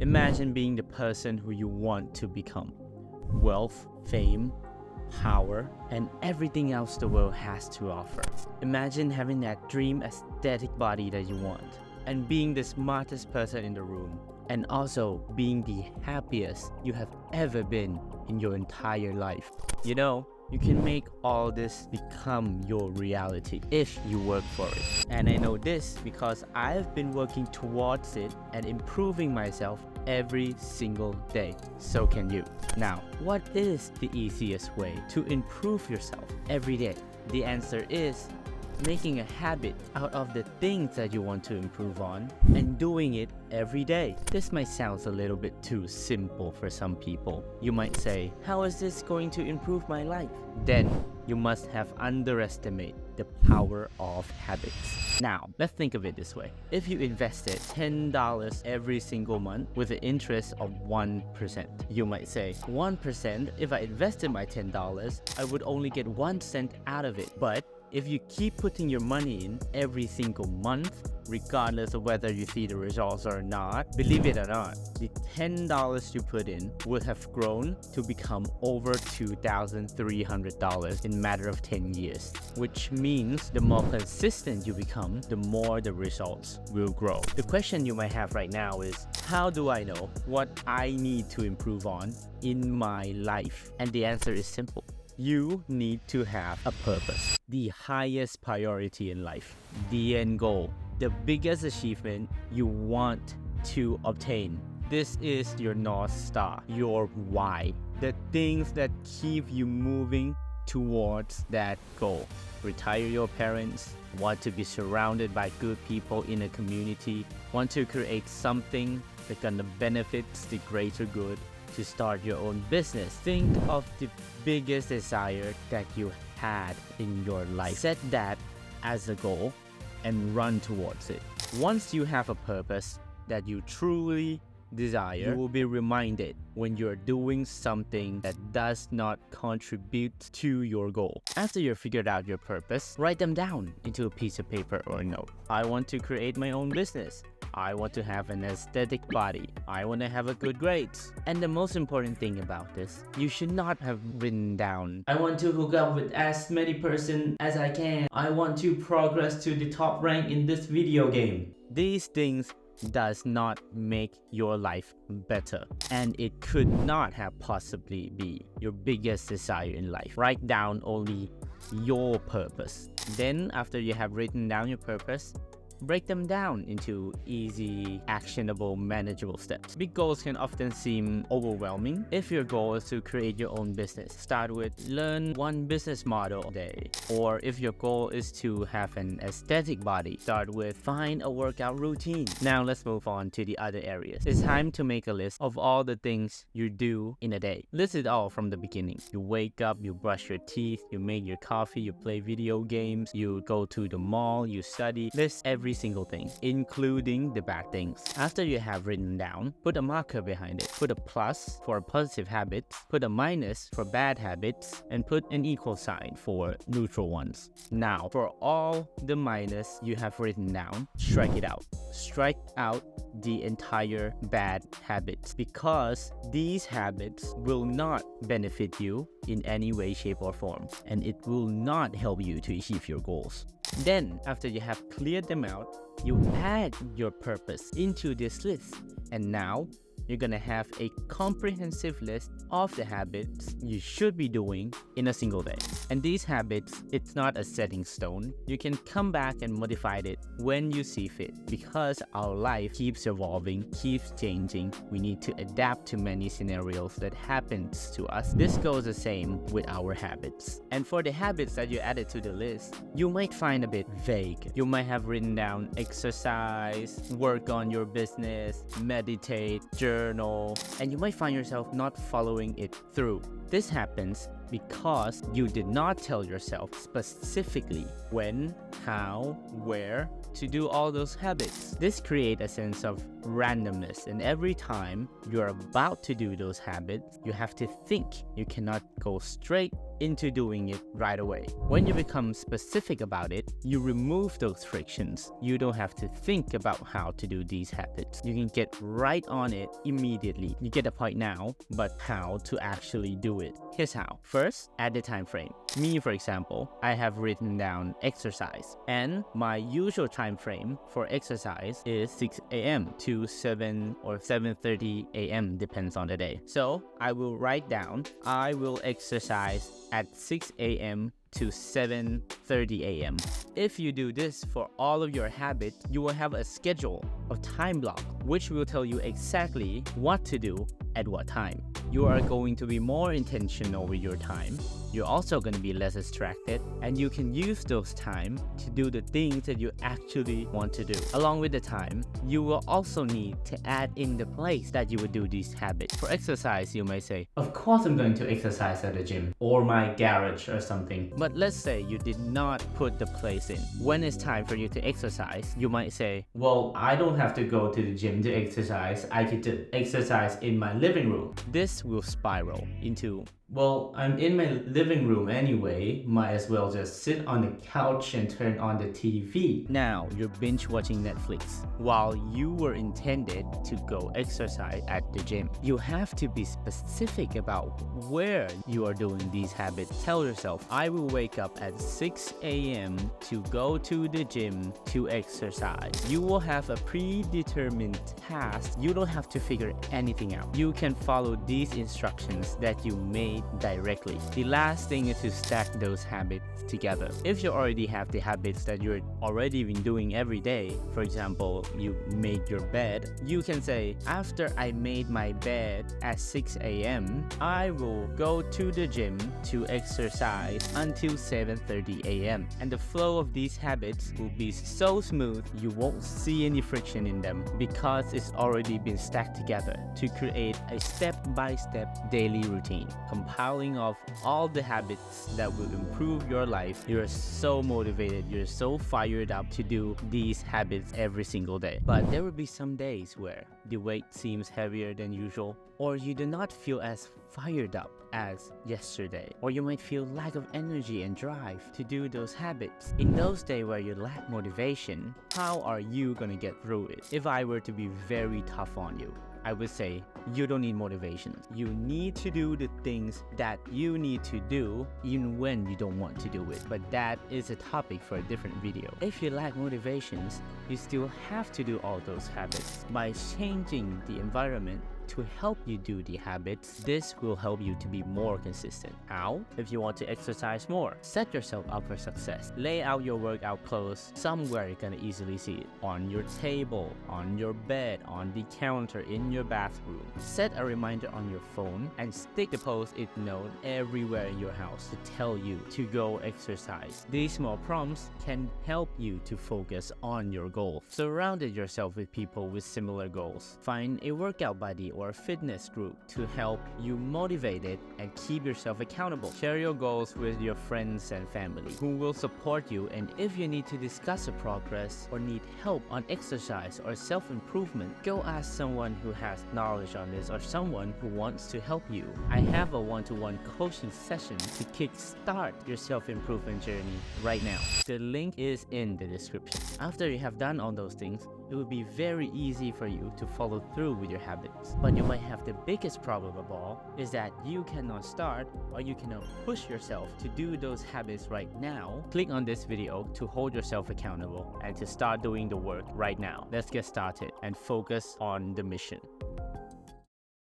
Imagine being the person who you want to become. Wealth, fame, power, and everything else the world has to offer. Imagine having that dream aesthetic body that you want, and being the smartest person in the room, and also being the happiest you have ever been in your entire life. You know, you can make all this become your reality if you work for it. And I know this because I've been working towards it and improving myself every single day. So can you. Now, what is the easiest way to improve yourself every day? The answer is making a habit out of the things that you want to improve on and doing it every day. This might sound a little bit too simple for some people. You might say, how is this going to improve my life? Then you must have underestimated the power of habits. Now, let's think of it this way. If you invested $10 every single month with an interest of 1%, you might say, 1%, if I invested my $10, I would only get 1 cent out of it. But if you keep putting your money in every single month, regardless of whether you see the results or not, believe it or not, the $10 you put in would have grown to become over $2,300 in a matter of 10 years. Which means the more consistent you become, the more the results will grow. The question you might have right now is, how do I know what I need to improve on in my life? And the answer is simple. You need to have a purpose, the highest priority in life, the end goal, the biggest achievement you want to obtain. This is your North Star, your why, the things that keep you moving towards that goal. Retire your parents, want to be surrounded by good people in a community, want to create something that's gonna benefit the greater good, to start your own business. Think of the biggest desire that you had in your life. Set that as a goal and run towards it. Once you have a purpose that you truly desire, you will be reminded when you're doing something that does not contribute to your goal. After you've figured out your purpose, write them down into a piece of paper or a note. I want to create my own business. I want to have an aesthetic body. I want to have a good grades. And the most important thing about this, you should not have written down, I want to hook up with as many person as I can. I want to progress to the top rank in this video game. These things does not make your life better, and it could not have possibly be your biggest desire in life. Write down only your purpose. Then after you have written down your purpose, break them down into easy, actionable, manageable steps. Big goals can often seem overwhelming. If your goal is to create your own business, start with learn one business model a day. Or if your goal is to have an aesthetic body, start with find a workout routine. Now let's move on to the other areas. It's time to make a list of all the things you do in a day. List it all from the beginning. You wake up, you brush your teeth, you make your coffee, you play video games, you go to the mall, you study. List every single thing, including the bad things. After you have written down, put a marker behind it. Put a plus for positive habits, put a minus for bad habits, and put an equal sign for neutral ones. Now, for all the minus you have written down, strike it out. Strike out the entire bad habits, because these habits will not benefit you in any way, shape, or form, and it will not help you to achieve your goals. Then, after you have cleared them out, you add your purpose into this list, and now you're gonna have a comprehensive list of the habits you should be doing in a single day. And these habits, it's not a setting stone. You can come back and modify it when you see fit, because our life keeps evolving, keeps changing. We need to adapt to many scenarios that happens to us. This goes the same with our habits. And for the habits that you added to the list, you might find a bit vague. You might have written down exercise, work on your business, meditate, journal, and you might find yourself not following it through. This happens because you did not tell yourself specifically when, how, where to do all those habits. This creates a sense of randomness, and every time you're about to do those habits, you have to think. You cannot go straight into doing it right away. When you become specific about it, you remove those frictions. You don't have to think about how to do these habits. You can get right on it immediately. You get the point now, but how to actually do it. Here's how. First, add the time frame. Me, for example, I have written down exercise, and my usual time frame for exercise is 6 a.m. to 7 or 7:30 a.m. depends on the day. So I will write down I will exercise at 6 a.m. to 7:30 a.m. If you do this for all of your habits, you will have a schedule of time block, which will tell you exactly what to do at what time. You are going to be more intentional with your time. You're also going to be less distracted, and you can use those time to do the things that you actually want to do. Along with the time, you will also need to add in the place that you would do these habits. For exercise, you may say, of course I'm going to exercise at the gym or my garage or something. But let's say you did not put the place in. When it's time for you to exercise, you might say, well, I don't have to go to the gym to exercise. I could just exercise in my living room. This will spiral into, well, I'm in my living room anyway, might as well just sit on the couch and turn on the TV. Now you're binge watching Netflix while you were intended to go exercise at the gym. You have to be specific about where you are doing these habits. Tell yourself, I will wake up at 6 a.m. to go to the gym to exercise. You will have a predetermined task. You don't have to figure anything out. You can follow these instructions that you made directly. The last thing is to stack those habits together. If you already have the habits that you're already been doing every day, for example, you made your bed, you can say, after I made my bed at 6 a.m., I will go to the gym to exercise until 7:30 a.m. And the flow of these habits will be so smooth, you won't see any friction in them because it's already been stacked together to create a step-by-step daily routine. Compiling of all the habits that will improve your life. You're so motivated, you're so fired up to do these habits every single day. But there will be some days where the weight seems heavier than usual, or you do not feel as fired up as yesterday, or you might feel lack of energy and drive to do those habits. In those days where you lack motivation, how are you gonna get through it? If I were to be very tough on you, I would say you don't need motivation. You need to do the things that you need to do even when you don't want to do it. But that is a topic for a different video. If you lack motivations, you still have to do all those habits. By changing the environment to help you do the habits, this will help you to be more consistent. How? If you want to exercise more, set yourself up for success. Lay out your workout clothes somewhere you can easily see it. On your table, on your bed, on the counter, in your bathroom. Set a reminder on your phone and stick the post-it note everywhere in your house to tell you to go exercise. These small prompts can help you to focus on your goal. Surround yourself with people with similar goals. Find a workout buddy or a fitness group to help you motivated and keep yourself accountable. Share your goals with your friends and family who will support you, and if you need to discuss a progress or need help on exercise or self-improvement, go ask someone who has knowledge on this or someone who wants to help you. I have a one-to-one coaching session to kickstart your self-improvement journey right now. The link is in the description. After you have done all those things, it will be very easy for you to follow through with your habits. But you might have the biggest problem of all is that you cannot start or you cannot push yourself to do those habits right now. Click on this video to hold yourself accountable and to start doing the work right now. Let's get started and focus on the mission.